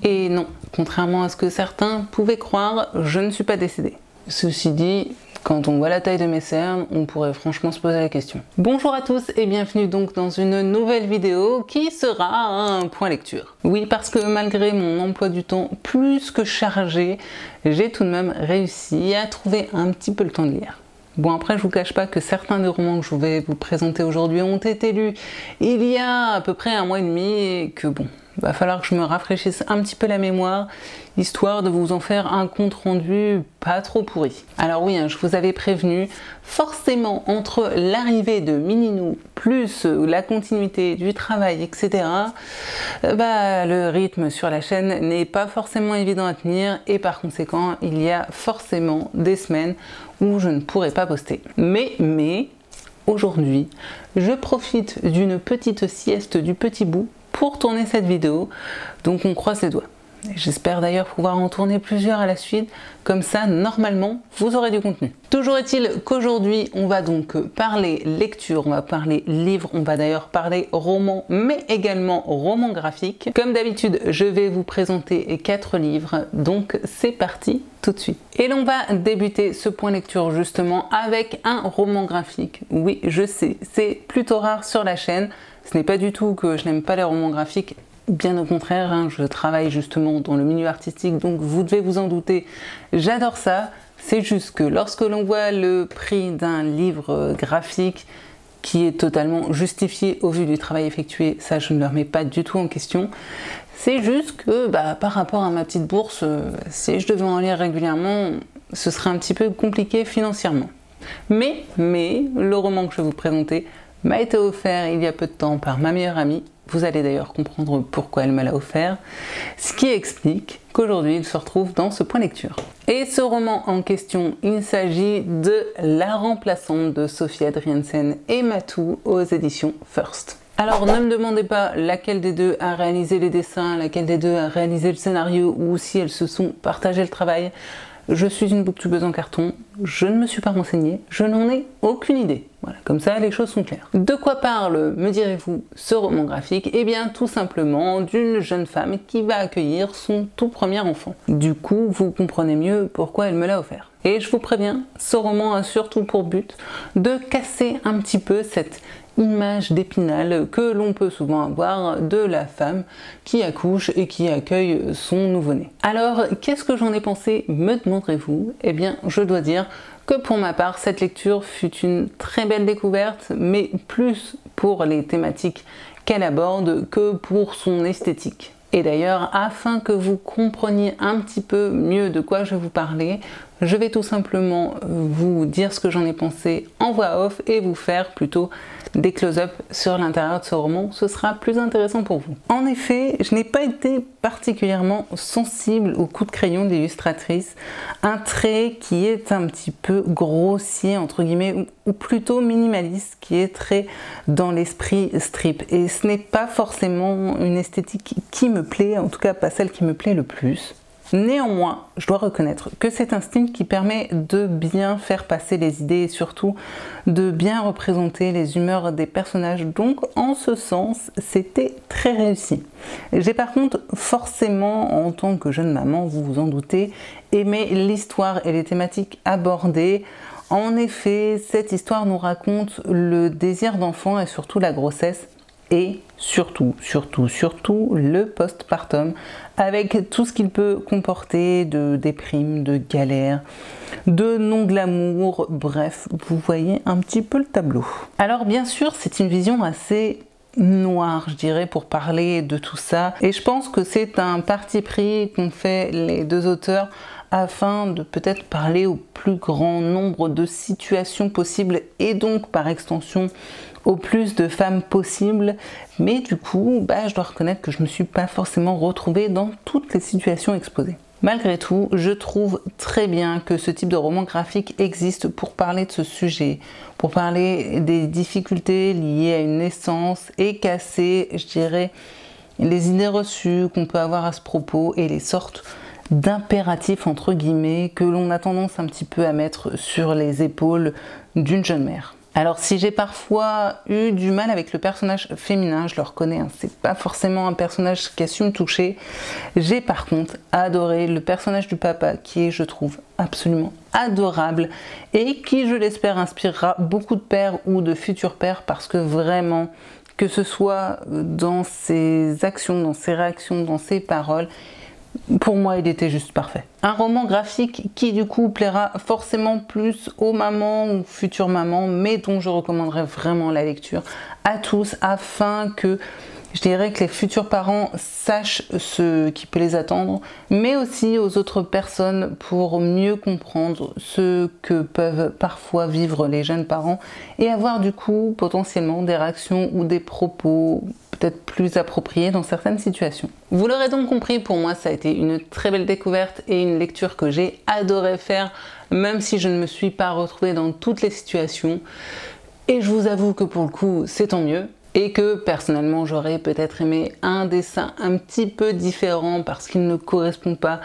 Et non, contrairement à ce que certains pouvaient croire, je ne suis pas décédée. Ceci dit, quand on voit la taille de mes cernes, on pourrait franchement se poser la question. Bonjour à tous et bienvenue donc dans une nouvelle vidéo qui sera un point lecture. Oui, parce que malgré mon emploi du temps plus que chargé, j'ai tout de même réussi à trouver un petit peu le temps de lire. Bon, après, je vous cache pas que certains des romans que je vais vous présenter aujourd'hui ont été lus il y a à peu près un mois et demi et que bon, va falloir que je me rafraîchisse un petit peu la mémoire, histoire de vous en faire un compte rendu pas trop pourri. Alors oui, je vous avais prévenu, forcément entre l'arrivée de Mininou plus la continuité du travail, etc., le rythme sur la chaîne n'est pas forcément évident à tenir et par conséquent, il y a forcément des semaines où je ne pourrai pas poster. Mais aujourd'hui, je profite d'une petite sieste du petit bout pour tourner cette vidéo, donc on croise les doigts. J'espère d'ailleurs pouvoir en tourner plusieurs à la suite, comme ça normalement vous aurez du contenu. Toujours est-il qu'aujourd'hui on va donc parler lecture, on va parler livre, on va d'ailleurs parler roman, mais également roman graphique. Comme d'habitude je vais vous présenter 4 livres, donc c'est parti tout de suite. Et l'on va débuter ce point lecture justement avec un roman graphique. Oui, je sais, c'est plutôt rare sur la chaîne, ce n'est pas du tout que je n'aime pas les romans graphiques. Bien au contraire, je travaille justement dans le milieu artistique, donc vous devez vous en douter, j'adore ça. C'est juste que lorsque l'on voit le prix d'un livre graphique qui est totalement justifié au vu du travail effectué, ça je ne le remets pas du tout en question. C'est juste que par rapport à ma petite bourse, si je devais en lire régulièrement, ce serait un petit peu compliqué financièrement. Mais le roman que je vais vous présenter m'a été offert il y a peu de temps par ma meilleure amie. Vous allez d'ailleurs comprendre pourquoi elle me l'a offert, ce qui explique qu'aujourd'hui il se retrouve dans ce point lecture. Et ce roman en question, il s'agit de La remplaçante de Sophie Adriensen et Matou aux éditions First. Alors ne me demandez pas laquelle des deux a réalisé les dessins, laquelle des deux a réalisé le scénario ou si elles se sont partagé le travail. Je suis une booktubeuse en carton, je ne me suis pas renseignée, je n'en ai aucune idée. Voilà, comme ça les choses sont claires. De quoi parle, me direz-vous, ce roman graphique? Eh bien tout simplement d'une jeune femme qui va accueillir son tout premier enfant. Du coup, vous comprenez mieux pourquoi elle me l'a offert. Et je vous préviens, ce roman a surtout pour but de casser un petit peu cette image d'Épinal que l'on peut souvent avoir de la femme qui accouche et qui accueille son nouveau-né. Alors, qu'est-ce que j'en ai pensé, me demanderez-vous? Eh bien, je dois dire que pour ma part, cette lecture fut une très belle découverte, mais plus pour les thématiques qu'elle aborde que pour son esthétique. Et d'ailleurs, afin que vous compreniez un petit peu mieux de quoi je vais vous parler, je vais tout simplement vous dire ce que j'en ai pensé en voix off et vous faire plutôt des close-up sur l'intérieur de ce roman, ce sera plus intéressant pour vous. En effet, je n'ai pas été particulièrement sensible au coup de crayon de l'illustratrice, un trait qui est un petit peu grossier entre guillemets ou plutôt minimaliste, qui est très dans l'esprit strip, et ce n'est pas forcément une esthétique qui me plaît, en tout cas pas celle qui me plaît le plus. Néanmoins, je dois reconnaître que c'est un style qui permet de bien faire passer les idées et surtout de bien représenter les humeurs des personnages. Donc en ce sens, c'était très réussi. J'ai par contre forcément, en tant que jeune maman, vous vous en doutez, aimé l'histoire et les thématiques abordées. En effet, cette histoire nous raconte le désir d'enfant et surtout la grossesse. Et surtout le postpartum avec tout ce qu'il peut comporter de déprime, de galère, de non-glamour, bref, vous voyez un petit peu le tableau. Alors bien sûr, c'est une vision assez noire, je dirais, pour parler de tout ça, et je pense que c'est un parti pris qu'ont fait les deux auteurs afin de peut-être parler au plus grand nombre de situations possibles et donc par extension au plus de femmes possibles, mais du coup, je dois reconnaître que je ne me suis pas forcément retrouvée dans toutes les situations exposées. Malgré tout, je trouve très bien que ce type de roman graphique existe pour parler de ce sujet, pour parler des difficultés liées à une naissance et casser, je dirais, les idées reçues qu'on peut avoir à ce propos et les sortes d'impératifs entre guillemets que l'on a tendance un petit peu à mettre sur les épaules d'une jeune mère. Alors si j'ai parfois eu du mal avec le personnage féminin, je le reconnais, hein, c'est pas forcément un personnage qui a su me toucher, j'ai par contre adoré le personnage du papa qui est, je trouve, absolument adorable et qui, je l'espère, inspirera beaucoup de pères ou de futurs pères parce que vraiment, que ce soit dans ses actions, dans ses réactions, dans ses paroles, pour moi, il était juste parfait. Un roman graphique qui du coup plaira forcément plus aux mamans ou futures mamans, mais dont je recommanderais vraiment la lecture à tous afin que, je dirais, que les futurs parents sachent ce qui peut les attendre, mais aussi aux autres personnes pour mieux comprendre ce que peuvent parfois vivre les jeunes parents et avoir du coup potentiellement des réactions ou des propos peut-être plus appropriés dans certaines situations. Vous l'aurez donc compris, pour moi ça a été une très belle découverte et une lecture que j'ai adoré faire, même si je ne me suis pas retrouvée dans toutes les situations. Et je vous avoue que pour le coup c'est tant mieux. Et que personnellement j'aurais peut-être aimé un dessin un petit peu différent parce qu'il ne correspond pas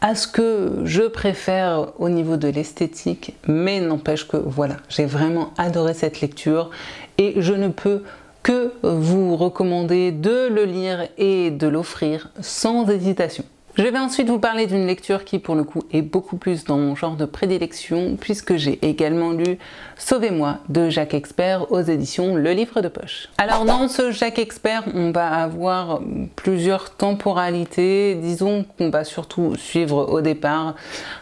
à ce que je préfère au niveau de l'esthétique, mais n'empêche que voilà, j'ai vraiment adoré cette lecture et je ne peux que vous recommander de le lire et de l'offrir sans hésitation. Je vais ensuite vous parler d'une lecture qui pour le coup est beaucoup plus dans mon genre de prédilection puisque j'ai également lu Sauvez-moi de Jacques Expert aux éditions Le Livre de Poche. Alors dans ce Jacques Expert, on va avoir plusieurs temporalités. Disons qu'on va surtout suivre au départ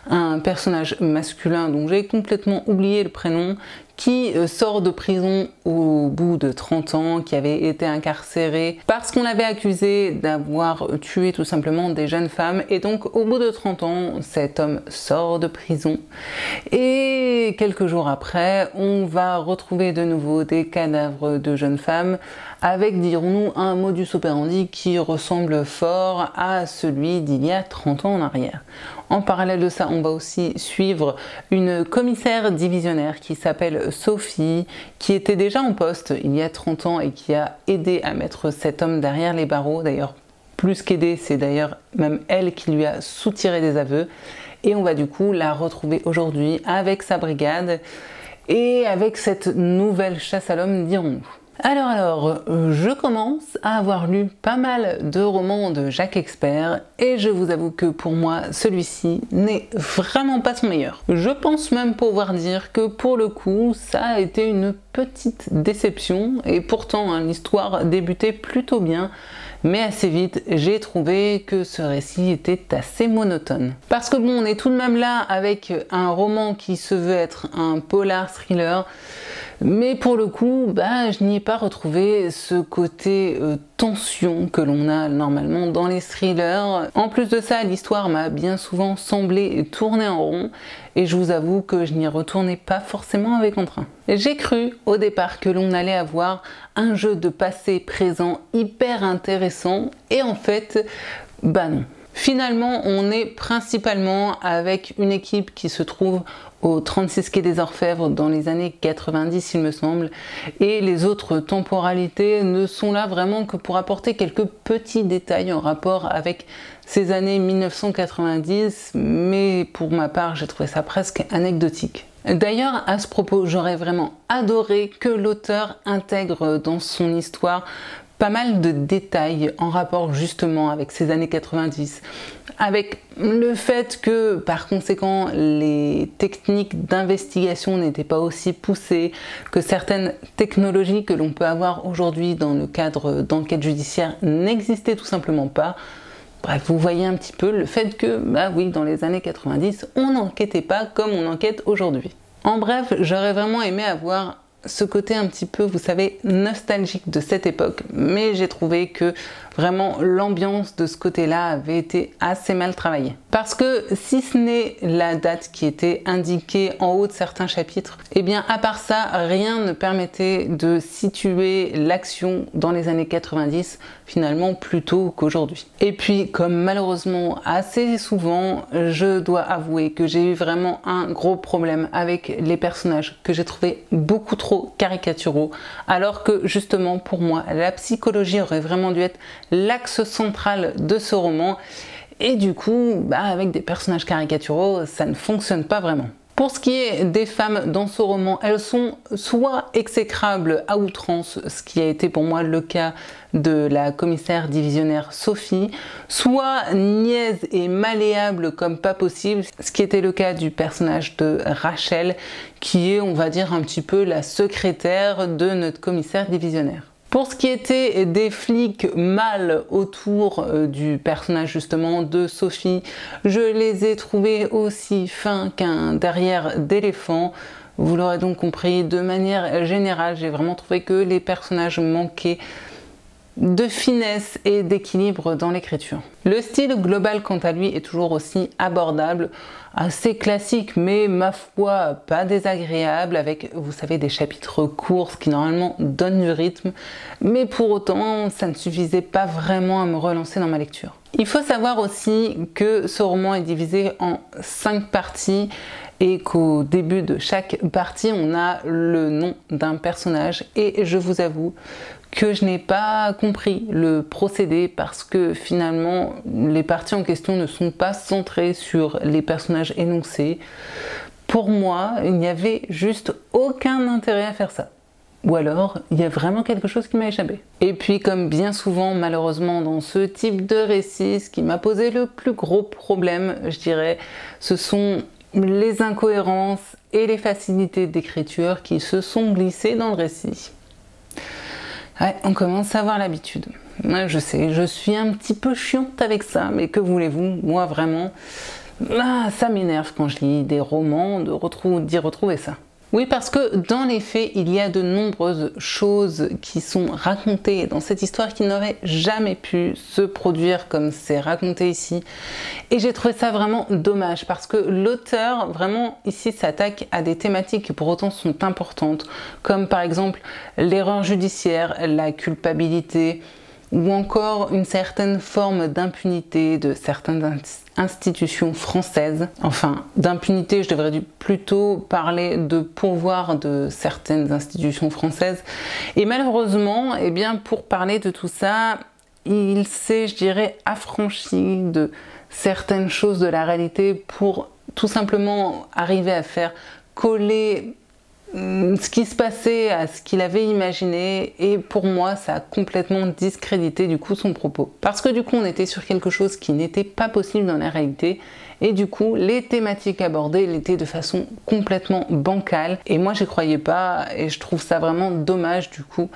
un personnage masculin dont j'ai complètement oublié le prénom, qui sort de prison au bout de 30 ans, qui avait été incarcéré parce qu'on l'avait accusé d'avoir tué tout simplement des jeunes femmes. Et donc au bout de 30 ans, cet homme sort de prison et quelques jours après, on va retrouver de nouveau des cadavres de jeunes femmes avec, dirons-nous, un modus operandi qui ressemble fort à celui d'il y a 30 ans en arrière. En parallèle de ça, on va aussi suivre une commissaire divisionnaire qui s'appelle Sophie, qui était déjà en poste il y a 30 ans et qui a aidé à mettre cet homme derrière les barreaux. D'ailleurs, plus qu'aider, c'est d'ailleurs même elle qui lui a soutiré des aveux. Et on va du coup la retrouver aujourd'hui avec sa brigade et avec cette nouvelle chasse à l'homme, dirons-nous. Alors, je commence à avoir lu pas mal de romans de Jacques Expert et je vous avoue que pour moi, celui-ci n'est vraiment pas son meilleur. Je pense même pouvoir dire que pour le coup, ça a été une petite déception et pourtant hein, l'histoire débutait plutôt bien. Mais assez vite, j'ai trouvé que ce récit était assez monotone. Parce que bon, on est tout de même là avec un roman qui se veut être un polar thriller, mais pour le coup, je n'y ai pas retrouvé ce côté tension que l'on a normalement dans les thrillers. En plus de ça, l'histoire m'a bien souvent semblé tourner en rond et je vous avoue que je n'y retournais pas forcément avec entrain. J'ai cru au départ que l'on allait avoir un jeu de passé-présent hyper intéressant et en fait, non. Finalement, on est principalement avec une équipe qui se trouve au 36 quai des Orfèvres dans les années 90 il me semble, et les autres temporalités ne sont là vraiment que pour apporter quelques petits détails en rapport avec ces années 1990, mais pour ma part j'ai trouvé ça presque anecdotique. D'ailleurs, à ce propos, j'aurais vraiment adoré que l'auteur intègre dans son histoire pas mal de détails en rapport justement avec ces années 90, avec le fait que par conséquent les techniques d'investigation n'étaient pas aussi poussées, que certaines technologies que l'on peut avoir aujourd'hui dans le cadre d'enquête judiciaire n'existaient tout simplement pas. Bref, vous voyez un petit peu le fait que, oui, dans les années 90, on n'enquêtait pas comme on enquête aujourd'hui. En bref, j'aurais vraiment aimé avoir ce côté un petit peu, vous savez, nostalgique de cette époque, mais j'ai trouvé que vraiment l'ambiance de ce côté-là avait été assez mal travaillée. Parce que si ce n'est la date qui était indiquée en haut de certains chapitres, eh bien à part ça, rien ne permettait de situer l'action dans les années 90 finalement plus tôt qu'aujourd'hui. Et puis comme malheureusement assez souvent, je dois avouer que j'ai eu vraiment un gros problème avec les personnages que j'ai trouvé beaucoup trop caricaturaux, alors que justement pour moi la psychologie aurait vraiment dû être l'axe central de ce roman et du coup avec des personnages caricaturaux ça ne fonctionne pas vraiment. Pour ce qui est des femmes dans ce roman, elles sont soit exécrables à outrance, ce qui a été pour moi le cas de la commissaire divisionnaire Sophie, soit niaises et malléables comme pas possible, ce qui était le cas du personnage de Rachel, qui est, on va dire, un petit peu la secrétaire de notre commissaire divisionnaire. Pour ce qui était des flics mâles autour du personnage justement de Sophie, je les ai trouvés aussi fins qu'un derrière d'éléphant. Vous l'aurez donc compris, de manière générale, j'ai vraiment trouvé que les personnages manquaient de finesse et d'équilibre dans l'écriture. Le style global quant à lui est toujours aussi abordable, assez classique mais ma foi pas désagréable, avec vous savez des chapitres courts qui normalement donnent du rythme, mais pour autant ça ne suffisait pas vraiment à me relancer dans ma lecture. Il faut savoir aussi que ce roman est divisé en 5 parties et qu'au début de chaque partie on a le nom d'un personnage, et je vous avoue que je n'ai pas compris le procédé parce que finalement les parties en question ne sont pas centrées sur les personnages énoncés. Pour moi, il n'y avait juste aucun intérêt à faire ça. Ou alors, il y a vraiment quelque chose qui m'a échappé. Et puis, comme bien souvent, malheureusement, dans ce type de récit, ce qui m'a posé le plus gros problème, je dirais, ce sont les incohérences et les facilités d'écriture qui se sont glissées dans le récit. Ouais, on commence à avoir l'habitude. Ouais, je sais, je suis un petit peu chiante avec ça, mais que voulez-vous, moi vraiment, ça m'énerve quand je lis des romans d'y retrouver ça. Oui, parce que dans les faits, il y a de nombreuses choses qui sont racontées dans cette histoire qui n'auraient jamais pu se produire comme c'est raconté ici. Et j'ai trouvé ça vraiment dommage parce que l'auteur, vraiment, ici s'attaque à des thématiques qui pour autant sont importantes, comme par exemple l'erreur judiciaire, la culpabilité, ou encore une certaine forme d'impunité de certaines institutions françaises. Enfin, d'impunité, je devrais plutôt parler de pouvoir de certaines institutions françaises. Et malheureusement, eh bien, pour parler de tout ça, il s'est, je dirais, affranchi de certaines choses de la réalité pour tout simplement arriver à faire coller ce qui se passait à ce qu'il avait imaginé, et pour moi ça a complètement discrédité du coup son propos. Parce que du coup on était sur quelque chose qui n'était pas possible dans la réalité, et du coup les thématiques abordées l'étaient de façon complètement bancale, et moi j'y croyais pas, et je trouve ça vraiment dommage du coup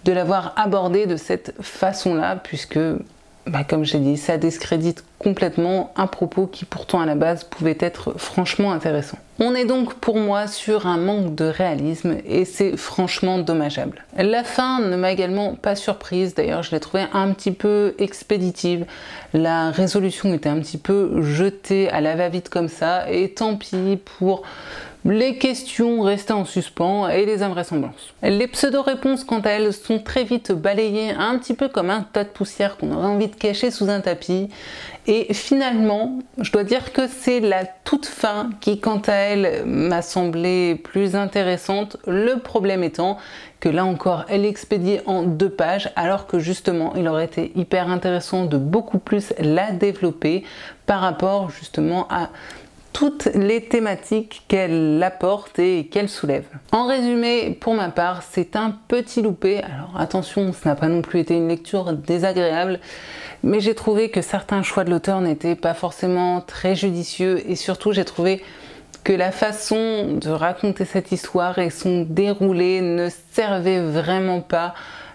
de l'avoir abordé de cette façon-là, puisque comme j'ai dit, ça discrédite complètement un propos qui pourtant à la base pouvait être franchement intéressant. On est donc pour moi sur un manque de réalisme et c'est franchement dommageable. La fin ne m'a également pas surprise, d'ailleurs je l'ai trouvée un petit peu expéditive. La résolution était un petit peu jetée à la va-vite comme ça, et tant pis pour les questions restées en suspens et les invraisemblances. Les pseudo-réponses quant à elles sont très vite balayées, un petit peu comme un tas de poussière qu'on aurait envie de cacher sous un tapis. Et finalement, je dois dire que c'est la toute fin qui quant à elle m'a semblé plus intéressante, le problème étant que là encore elle est expédiée en 2 pages, alors que justement il aurait été hyper intéressant de beaucoup plus la développer par rapport justement à toutes les thématiques qu'elle apporte et qu'elle soulève. En résumé, pour ma part, c'est un petit loupé. Alors attention, ce n'a pas non plus été une lecture désagréable, mais j'ai trouvé que certains choix de l'auteur n'étaient pas forcément très judicieux, et surtout j'ai trouvé que la façon de raconter cette histoire et son déroulé ne servaient vraiment pas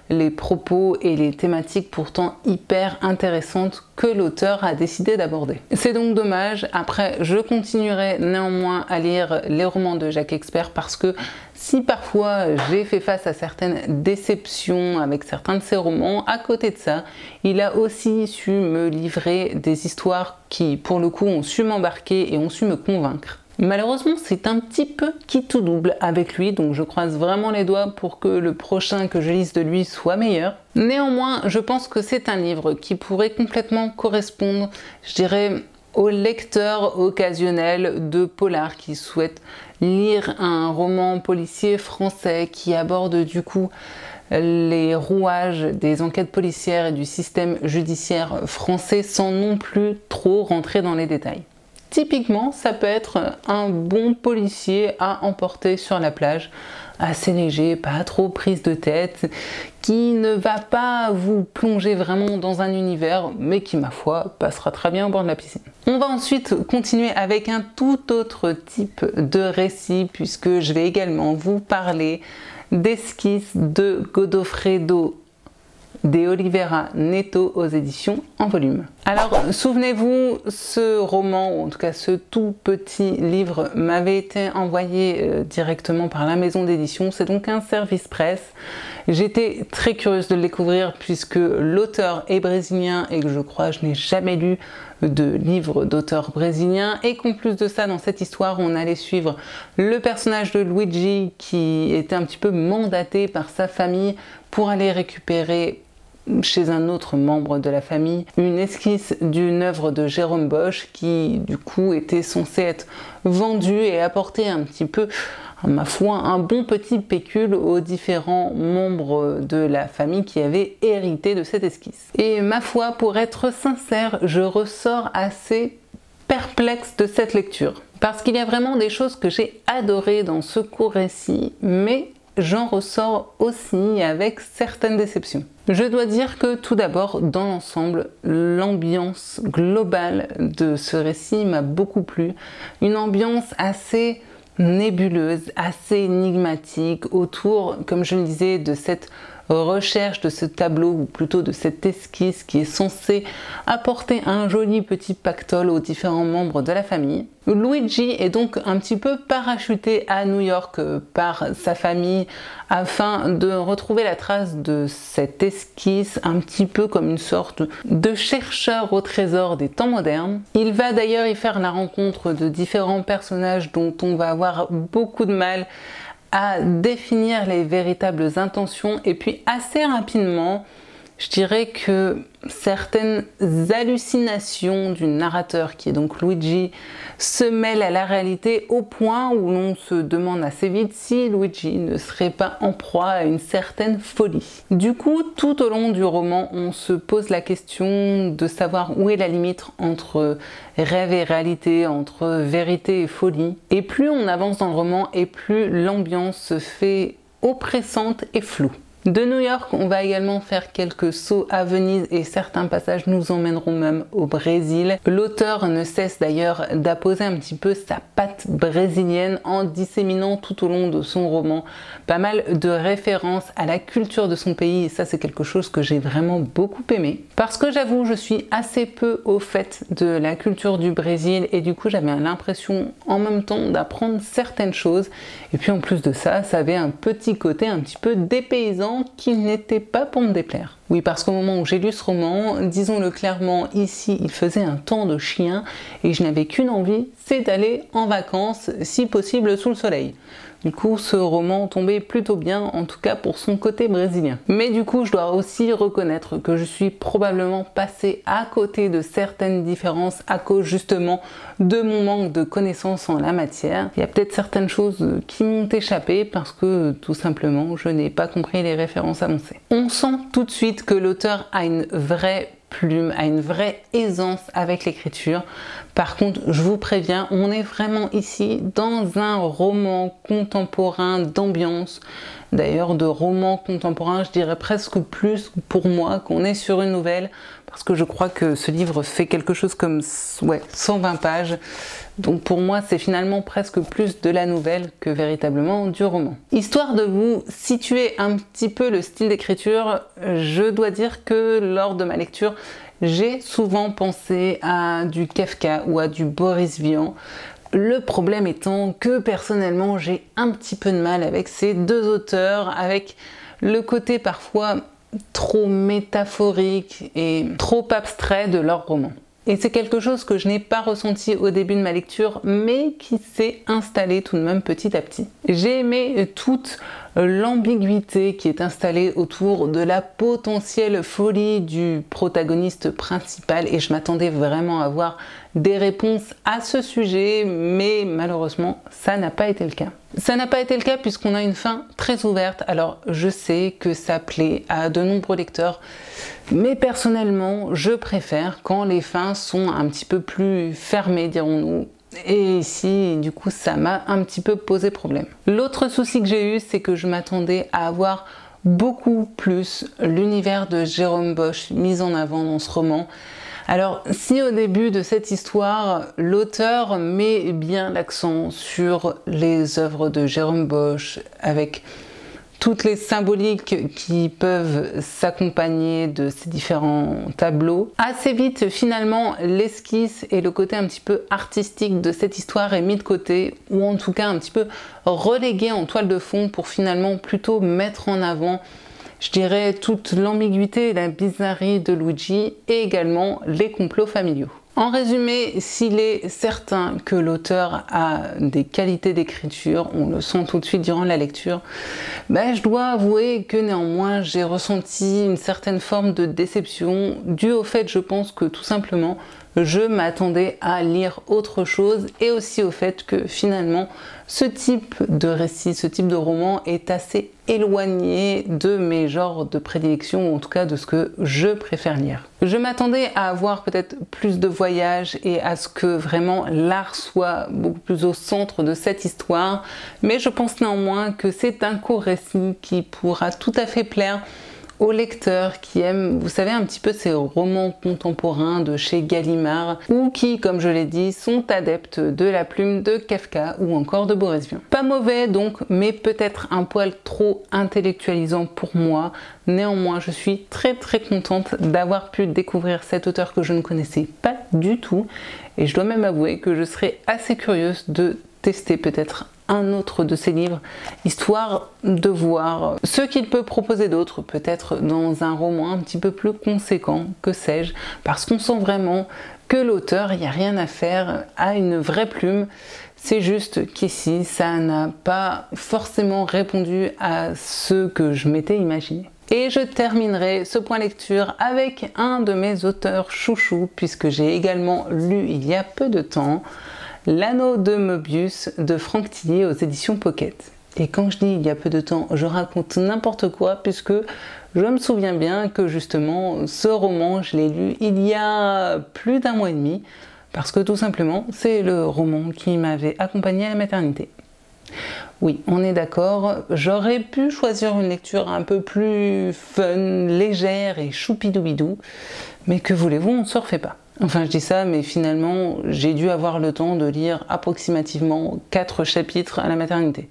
les propos et les thématiques pourtant hyper intéressantes que l'auteur a décidé d'aborder. C'est donc dommage. Après, je continuerai néanmoins à lire les romans de Jacques Expert, parce que si parfois j'ai fait face à certaines déceptions avec certains de ses romans, à côté de ça, il a aussi su me livrer des histoires qui, pour le coup, ont su m'embarquer et ont su me convaincre. Malheureusement, c'est un petit peu qui tout double avec lui, donc je croise vraiment les doigts pour que le prochain que je lise de lui soit meilleur. Néanmoins, je pense que c'est un livre qui pourrait complètement correspondre, je dirais, aux lecteurs occasionnels de polar qui souhaitent lire un roman policier français qui aborde du coup les rouages des enquêtes policières et du système judiciaire français sans non plus trop rentrer dans les détails. typiquement, ça peut être un bon policier à emporter sur la plage, assez léger, pas trop prise de tête, qui ne va pas vous plonger vraiment dans un univers, mais qui, ma foi, passera très bien au bord de la piscine. On va ensuite continuer avec un tout autre type de récit, puisque je vais également vous parler d'Esquisses de Godofredo de Oliveira Neto aux éditions En Volume. Alors, souvenez-vous, ce roman, ou en tout cas ce tout petit livre, m'avait été envoyé directement par la maison d'édition. C'est donc un service presse. J'étais très curieuse de le découvrir puisque l'auteur est brésilien et que je crois je n'ai jamais lu de livre d'auteur brésilien, et qu'en plus de ça, dans cette histoire, on allait suivre le personnage de Luigi qui était un petit peu mandaté par sa famille pour aller récupérer chez un autre membre de la famille une esquisse d'une œuvre de Jérôme Bosch qui du coup était censée être vendue et apporter un petit peu, ma foi, un bon petit pécule aux différents membres de la famille qui avaient hérité de cette esquisse. Et ma foi, pour être sincère, je ressors assez perplexe de cette lecture parce qu'il y a vraiment des choses que j'ai adorées dans ce court récit, mais j'en ressors aussi avec certaines déceptions. Je dois dire que tout d'abord, dans l'ensemble, l'ambiance globale de ce récit m'a beaucoup plu. Une ambiance assez nébuleuse, assez énigmatique autour, comme je le disais, de cette recherche de ce tableau, ou plutôt de cette esquisse qui est censée apporter un joli petit pactole aux différents membres de la famille. Luigi est donc un petit peu parachuté à New York par sa famille afin de retrouver la trace de cette esquisse, un petit peu comme une sorte de chercheur au trésor des temps modernes. Il va d'ailleurs y faire la rencontre de différents personnages dont on va avoir beaucoup de mal à définir les véritables intentions, et puis assez rapidement, je dirais que certaines hallucinations du narrateur, qui est donc Luigi, se mêlent à la réalité au point où l'on se demande assez vite si Luigi ne serait pas en proie à une certaine folie. Du coup, tout au long du roman, on se pose la question de savoir où est la limite entre rêve et réalité, entre vérité et folie. Et plus on avance dans le roman, et plus l'ambiance se fait oppressante et floue. De New York, on va également faire quelques sauts à Venise et certains passages nous emmèneront même au Brésil. L'auteur ne cesse d'ailleurs d'apposer un petit peu sa patte brésilienne en disséminant tout au long de son roman pas mal de références à la culture de son pays, et ça c'est quelque chose que j'ai vraiment beaucoup aimé. Parce que j'avoue, je suis assez peu au fait de la culture du Brésil et du coup j'avais l'impression en même temps d'apprendre certaines choses, et puis en plus de ça, ça avait un petit côté un petit peu dépaysant qui n'était pas pour me déplaire. Oui, parce qu'au moment où j'ai lu ce roman, disons-le clairement, ici il faisait un temps de chien et je n'avais qu'une envie, c'est d'aller en vacances, si possible sous le soleil. Du coup, ce roman tombait plutôt bien, en tout cas pour son côté brésilien. Mais du coup, je dois aussi reconnaître que je suis probablement passée à côté de certaines différences à cause justement de mon manque de connaissances en la matière. Il y a peut-être certaines choses qui m'ont échappé parce que tout simplement, je n'ai pas compris les références annoncées. On sent tout de suite que l'auteur a une vraie plume, a une vraie aisance avec l'écriture. Par contre, je vous préviens, on est vraiment ici dans un roman contemporain d'ambiance. D'ailleurs, de roman contemporain, je dirais presque plus pour moi qu'on est sur une nouvelle, parce que je crois que ce livre fait quelque chose comme 120 pages. Donc pour moi, c'est finalement presque plus de la nouvelle que véritablement du roman. Histoire de vous situer un petit peu le style d'écriture, je dois dire que lors de ma lecture, j'ai souvent pensé à du Kafka ou à du Boris Vian. Le problème étant que personnellement, j'ai un petit peu de mal avec ces deux auteurs, avec le côté parfois trop métaphorique et trop abstrait de leurs romans. Et c'est quelque chose que je n'ai pas ressenti au début de ma lecture, mais qui s'est installé tout de même petit à petit. J'ai aimé toute l'ambiguïté qui est installée autour de la potentielle folie du protagoniste principal et je m'attendais vraiment à avoir des réponses à ce sujet, mais malheureusement ça n'a pas été le cas. Ça n'a pas été le cas puisqu'on a une fin très ouverte. Alors je sais que ça plaît à de nombreux lecteurs, mais personnellement je préfère quand les fins sont un petit peu plus fermées, dirons-nous. Et ici, du coup, ça m'a un petit peu posé problème. L'autre souci que j'ai eu, c'est que je m'attendais à avoir beaucoup plus l'univers de Jérôme Bosch mis en avant dans ce roman. Alors, si au début de cette histoire, l'auteur met bien l'accent sur les œuvres de Jérôme Bosch, avec toutes les symboliques qui peuvent s'accompagner de ces différents tableaux. Assez vite, finalement, l'esquisse et le côté un petit peu artistique de cette histoire est mis de côté, ou en tout cas un petit peu relégué en toile de fond pour finalement plutôt mettre en avant, je dirais, toute l'ambiguïté et la bizarrerie de Luigi et également les complots familiaux. En résumé, s'il est certain que l'auteur a des qualités d'écriture, on le sent tout de suite durant la lecture, je dois avouer que néanmoins j'ai ressenti une certaine forme de déception due au fait, je pense, que tout simplement je m'attendais à lire autre chose et aussi au fait que finalement ce type de récit, ce type de roman est assez éloigné de mes genres de prédilection ou en tout cas de ce que je préfère lire. Je m'attendais à avoir peut-être plus de voyages et à ce que vraiment l'art soit beaucoup plus au centre de cette histoire, mais je pense néanmoins que c'est un court récit qui pourra tout à fait plaire aux lecteurs qui aiment, vous savez, un petit peu ces romans contemporains de chez Gallimard ou qui, comme je l'ai dit, sont adeptes de la plume de Kafka ou encore de Boris Vian. Pas mauvais donc, mais peut-être un poil trop intellectualisant pour moi. Néanmoins, je suis très contente d'avoir pu découvrir cet auteur que je ne connaissais pas du tout et je dois même avouer que je serais assez curieuse de tester peut-être un autre de ses livres, histoire de voir ce qu'il peut proposer d'autre, peut-être dans un roman un petit peu plus conséquent, que sais-je, parce qu'on sent vraiment que l'auteur, il n'y a rien à faire, a une vraie plume. C'est juste qu'ici, ça n'a pas forcément répondu à ce que je m'étais imaginé. Et je terminerai ce point lecture avec un de mes auteurs chouchous, puisque j'ai également lu il y a peu de temps L'Anneau de Mobius de Franck Tillier aux éditions Pocket. Et quand je dis il y a peu de temps, je raconte n'importe quoi puisque je me souviens bien que justement ce roman, je l'ai lu il y a plus d'un mois et demi parce que tout simplement c'est le roman qui m'avait accompagné à la maternité. Oui, on est d'accord, j'aurais pu choisir une lecture un peu plus fun, légère et choupidoubidou, mais que voulez-vous, on ne se refait pas. Enfin, je dis ça, mais finalement, j'ai dû avoir le temps de lire approximativement 4 chapitres à la maternité.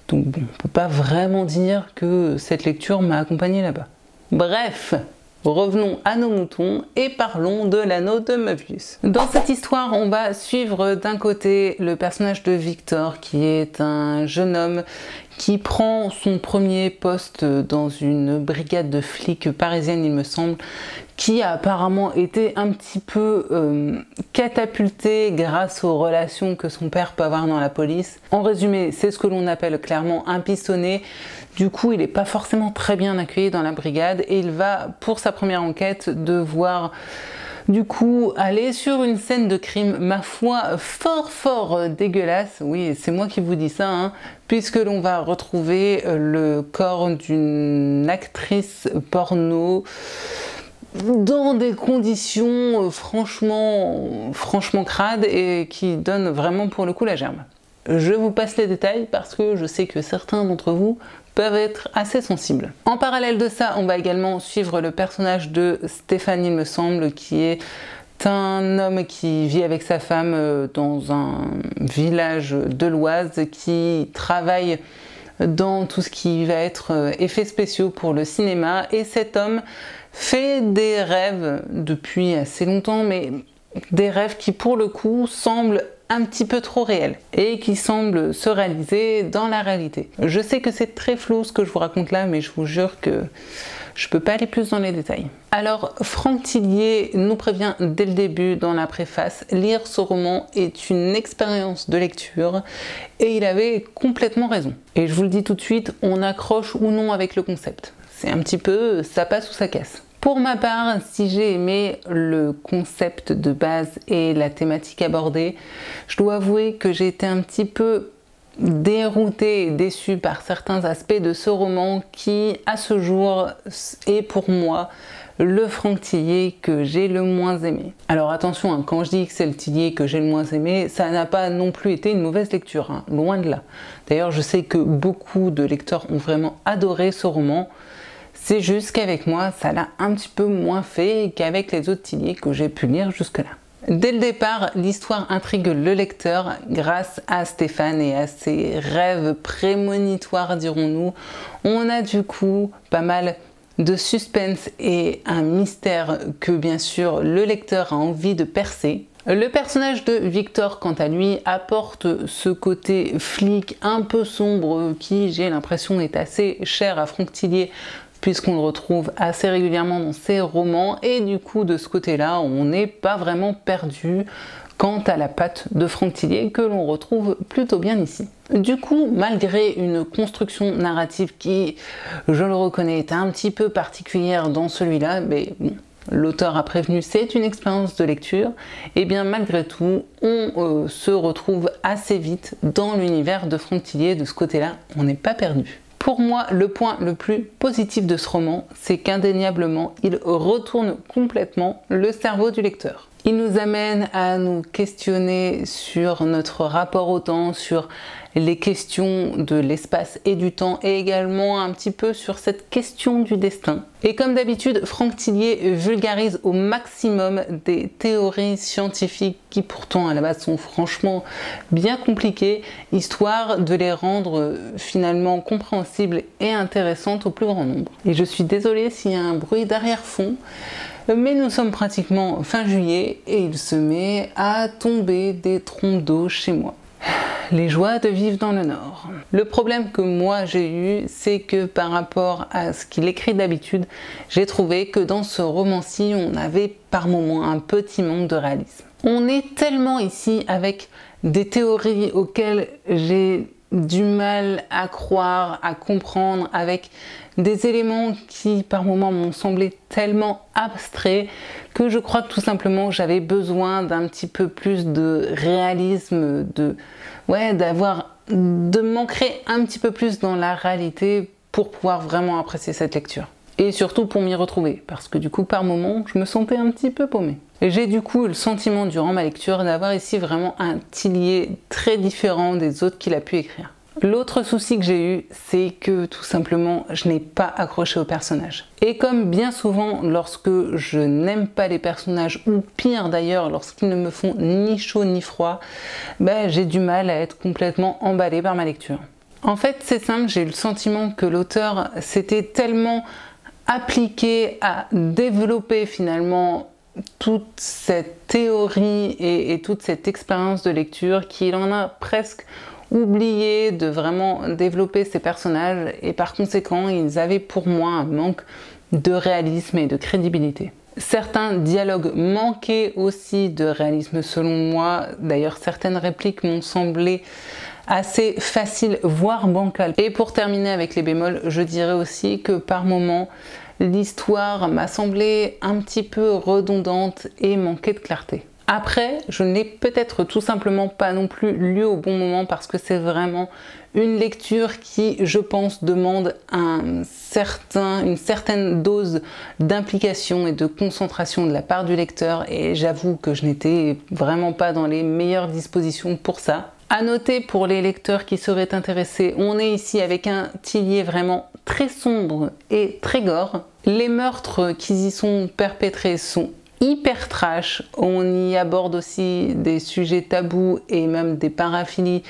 Donc bon, on ne peut pas vraiment dire que cette lecture m'a accompagnée là-bas. Bref, revenons à nos moutons et parlons de l'Anneau de Mobius. Dans cette histoire, on va suivre d'un côté le personnage de Victor, qui est un jeune homme qui prend son premier poste dans une brigade de flics parisienne, il me semble, qui a apparemment été un petit peu catapulté grâce aux relations que son père peut avoir dans la police. En résumé, c'est ce que l'on appelle clairement un pistonné. Du coup, il n'est pas forcément très bien accueilli dans la brigade et il va, pour sa première enquête, devoir du coup aller sur une scène de crime, ma foi, fort dégueulasse. Oui, c'est moi qui vous dis ça, hein, puisque l'on va retrouver le corps d'une actrice porno dans des conditions franchement crades et qui donnent vraiment pour le coup la gerbe. Je vous passe les détails parce que je sais que certains d'entre vous peuvent être assez sensibles. En parallèle de ça, on va également suivre le personnage de Stéphane, il me semble, qui est un homme qui vit avec sa femme dans un village de l'Oise, qui travaille dans tout ce qui va être effets spéciaux pour le cinéma, et cet homme fait des rêves depuis assez longtemps, mais des rêves qui pour le coup semblent un petit peu trop réel et qui semble se réaliser dans la réalité. Je sais que c'est très flou ce que je vous raconte là, mais je vous jure que je peux pas aller plus dans les détails. Alors, Franck Tillier nous prévient dès le début dans la préface, lire ce roman est une expérience de lecture et il avait complètement raison. Et je vous le dis tout de suite, on accroche ou non avec le concept. C'est un petit peu ça passe ou ça casse. Pour ma part, si j'ai aimé le concept de base et la thématique abordée, je dois avouer que j'ai été un petit peu déroutée et déçue par certains aspects de ce roman qui, à ce jour, est pour moi le Franck Tillier que j'ai le moins aimé. Alors attention, hein, quand je dis que c'est le Tillier que j'ai le moins aimé, ça n'a pas non plus été une mauvaise lecture, hein, loin de là. D'ailleurs, je sais que beaucoup de lecteurs ont vraiment adoré ce roman. C'est juste qu'avec moi, ça l'a un petit peu moins fait qu'avec les autres Tillier que j'ai pu lire jusque-là. Dès le départ, l'histoire intrigue le lecteur grâce à Stéphane et à ses rêves prémonitoires, dirons-nous. On a du coup pas mal de suspense et un mystère que bien sûr le lecteur a envie de percer. Le personnage de Victor, quant à lui, apporte ce côté flic un peu sombre qui, j'ai l'impression, est assez cher à Franck Tillier puisqu'on le retrouve assez régulièrement dans ses romans, et du coup de ce côté-là, on n'est pas vraiment perdu quant à la patte de Franck Tillier que l'on retrouve plutôt bien ici. Du coup, malgré une construction narrative qui, je le reconnais, est un petit peu particulière dans celui-là, mais bon, l'auteur a prévenu, c'est une expérience de lecture, et bien malgré tout, on se retrouve assez vite dans l'univers de Franck Tillier. De ce côté-là, on n'est pas perdu. Pour moi, le point le plus positif de ce roman, c'est qu'indéniablement, il retourne complètement le cerveau du lecteur. Il nous amène à nous questionner sur notre rapport au temps, sur les questions de l'espace et du temps, et également un petit peu sur cette question du destin. Et comme d'habitude, Franck Tillier vulgarise au maximum des théories scientifiques qui pourtant à la base sont franchement bien compliquées, histoire de les rendre finalement compréhensibles et intéressantes au plus grand nombre. Et je suis désolée s'il y a un bruit d'arrière-fond, mais nous sommes pratiquement fin juillet et il se met à tomber des trompes d'eau chez moi. Les joies de vivre dans le Nord. Le problème que moi j'ai eu, c'est que par rapport à ce qu'il écrit d'habitude, j'ai trouvé que dans ce roman-ci, on avait par moments un petit manque de réalisme. On est tellement ici avec des théories auxquelles j'ai du mal à croire, à comprendre, avec des éléments qui par moments m'ont semblé tellement abstraits que je crois que tout simplement j'avais besoin d'un petit peu plus de réalisme, de m'ancrer un petit peu plus dans la réalité pour pouvoir vraiment apprécier cette lecture. Et surtout pour m'y retrouver, parce que du coup par moments je me sentais un petit peu paumée. Et j'ai du coup le sentiment durant ma lecture d'avoir ici vraiment un Tillier très différent des autres qu'il a pu écrire. L'autre souci que j'ai eu, c'est que tout simplement je n'ai pas accroché au personnage. Et comme bien souvent lorsque je n'aime pas les personnages, ou pire d'ailleurs lorsqu'ils ne me font ni chaud ni froid, j'ai du mal à être complètement emballée par ma lecture. En fait c'est simple, j'ai eu le sentiment que l'auteur s'était tellement appliqué à développer finalement toute cette théorie et toute cette expérience de lecture qu'il en a presque oublié de vraiment développer ces personnages, et par conséquent ils avaient pour moi un manque de réalisme et de crédibilité. Certains dialogues manquaient aussi de réalisme selon moi, d'ailleurs certaines répliques m'ont semblé assez faciles voire bancales. Et pour terminer avec les bémols, je dirais aussi que par moments l'histoire m'a semblé un petit peu redondante et manquait de clarté. Après, je ne l'ai peut-être tout simplement pas non plus lu au bon moment, parce que c'est vraiment une lecture qui, je pense, demande une certaine dose d'implication et de concentration de la part du lecteur, et j'avoue que je n'étais vraiment pas dans les meilleures dispositions pour ça. À noter pour les lecteurs qui seraient intéressés, on est ici avec un Tillier vraiment très sombre et très gore. Les meurtres qui y sont perpétrés sont hyper trash. On y aborde aussi des sujets tabous et même des paraphilies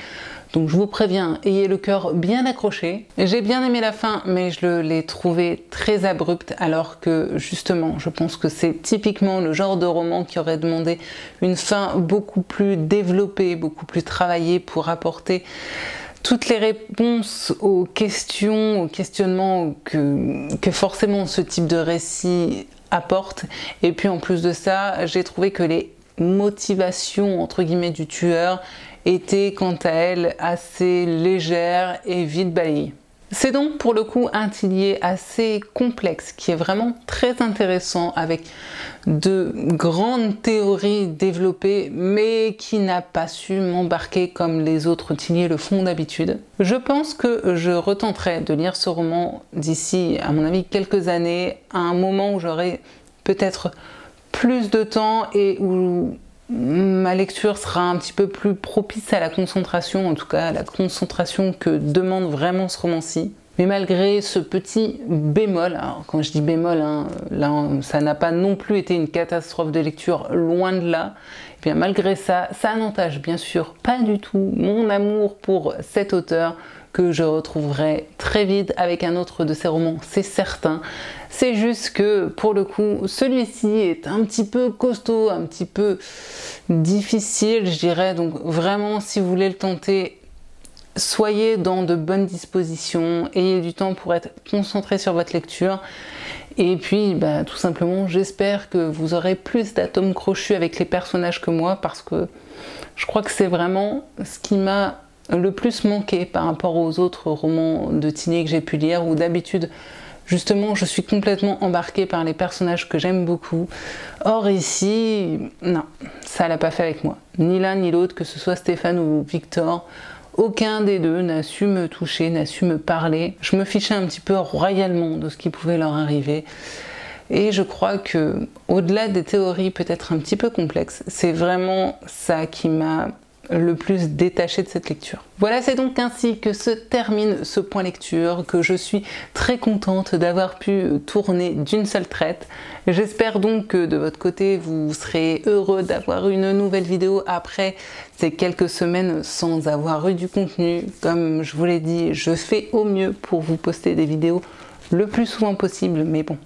Donc je vous préviens, ayez le cœur bien accroché. J'ai bien aimé la fin, mais je l'ai trouvée très abrupte, alors que justement, je pense que c'est typiquement le genre de roman qui aurait demandé une fin beaucoup plus développée, beaucoup plus travaillée pour apporter toutes les réponses aux questions, aux questionnements que forcément ce type de récit apporte. Et puis en plus de ça, j'ai trouvé que les motivations entre guillemets du tueur étaient quant à elles assez légères et vite balayées. C'est donc pour le coup un Tillier assez complexe qui est vraiment très intéressant avec de grandes théories développées mais qui n'a pas su m'embarquer comme les autres Tillier le font d'habitude. Je pense que je retenterai de lire ce roman d'ici à mon avis quelques années, à un moment où j'aurai peut-être plus de temps et où ma lecture sera un petit peu plus propice à la concentration, en tout cas à la concentration que demande vraiment ce roman-ci. Mais malgré ce petit bémol, alors quand je dis bémol, hein, là ça n'a pas non plus été une catastrophe de lecture, loin de là, et bien malgré ça, ça n'entache bien sûr pas du tout mon amour pour cet auteur que je retrouverai très vite avec un autre de ses romans, c'est certain. C'est juste que pour le coup, celui-ci est un petit peu costaud, un petit peu difficile, je dirais. Donc vraiment, si vous voulez le tenter, soyez dans de bonnes dispositions, ayez du temps pour être concentré sur votre lecture. Et puis, tout simplement, j'espère que vous aurez plus d'atomes crochus avec les personnages que moi, parce que je crois que c'est vraiment ce qui m'a le plus manqué par rapport aux autres romans de Tillier que j'ai pu lire, où d'habitude justement je suis complètement embarquée par les personnages que j'aime beaucoup. Or ici, non, ça l'a pas fait avec moi. Ni l'un ni l'autre, que ce soit Stéphane ou Victor, aucun des deux n'a su me toucher, n'a su me parler. Je me fichais un petit peu royalement de ce qui pouvait leur arriver. Et je crois que, au-delà des théories peut-être un petit peu complexes, c'est vraiment ça qui m'a le plus détaché de cette lecture. Voilà, c'est donc ainsi que se termine ce point lecture, que je suis très contente d'avoir pu tourner d'une seule traite. J'espère donc que de votre côté vous serez heureux d'avoir une nouvelle vidéo après ces quelques semaines sans avoir eu du contenu. Comme je vous l'ai dit, je fais au mieux pour vous poster des vidéos le plus souvent possible, mais bon,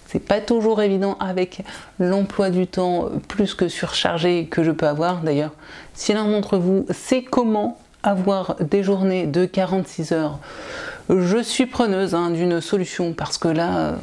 c'est pas toujours évident avec l'emploi du temps plus que surchargé que je peux avoir. D'ailleurs, si l'un d'entre vous sait comment avoir des journées de 46 heures, je suis preneuse d'une solution, parce que là,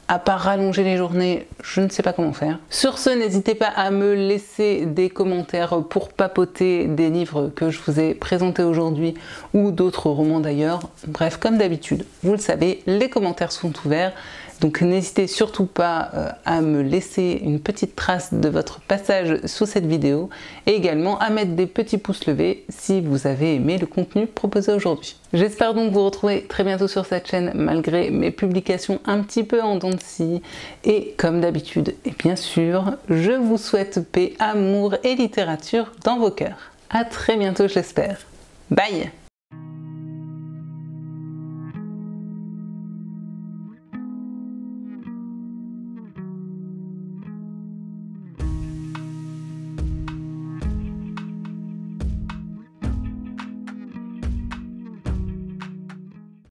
à part rallonger les journées, je ne sais pas comment faire. Sur ce, n'hésitez pas à me laisser des commentaires pour papoter des livres que je vous ai présentés aujourd'hui, ou d'autres romans d'ailleurs. Bref, comme d'habitude, vous le savez, les commentaires sont ouverts. Donc n'hésitez surtout pas à me laisser une petite trace de votre passage sous cette vidéo, et également à mettre des petits pouces levés si vous avez aimé le contenu proposé aujourd'hui. J'espère donc vous retrouver très bientôt sur cette chaîne, malgré mes publications un petit peu en dents de scie. Et comme d'habitude, et bien sûr, je vous souhaite paix, amour et littérature dans vos cœurs. À très bientôt, j'espère. Bye!